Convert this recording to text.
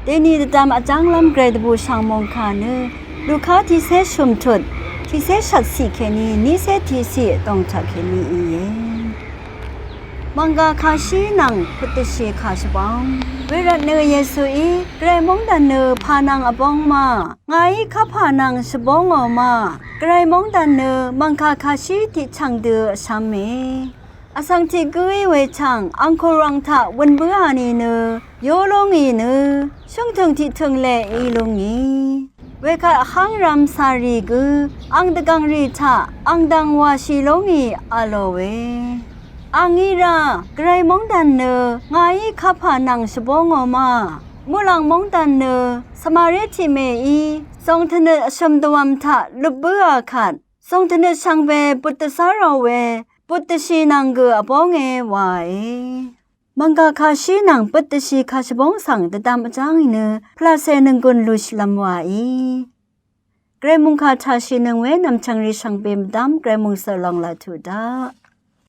เดนี่ตามอาจารย์ลำเกรดบูช่างมองคาเนลูกค้าที่เสชุมชุดที่เสชัดสีแค่นี้นี่เสที่สีต้องชัดแค่นี้เองมังกาคาชีนังพุทธเชคาชบังเวรัตเนเยซูอีเกรมงดันเนพานังอบองมาไงข้าพานังชบองอมาเกรมงดันเนมังคาคาชีที่ช่างเดือชามเมอสังติกุยเวชังอังโครังทะวันเบื่อนีเนโยลงอีเนช่วงถึงที่ถึงแลอีลงอีเวกะหังรำสารีกุอังตะกังรีทะอังดังวาชิลงอีอโลเวอังอีระไกรมงดันเนไงข้าพานังชบงอมามุลังมงดันเนสมาเรติเมอีทรงทนชมตวมทะลุบเบื่อขัดทรงทนชังเวปุตตสารเวปุตตชีนังเกอบองเอวายมังกาคาชีนังปุตตชีคาชบงสังตะตามจางเนพลาเซนึงกุนลุชลำวายเกรมุงคาชาชีนึงเวนำชังริชังเปมดำเกรมุงสลองลาทุดา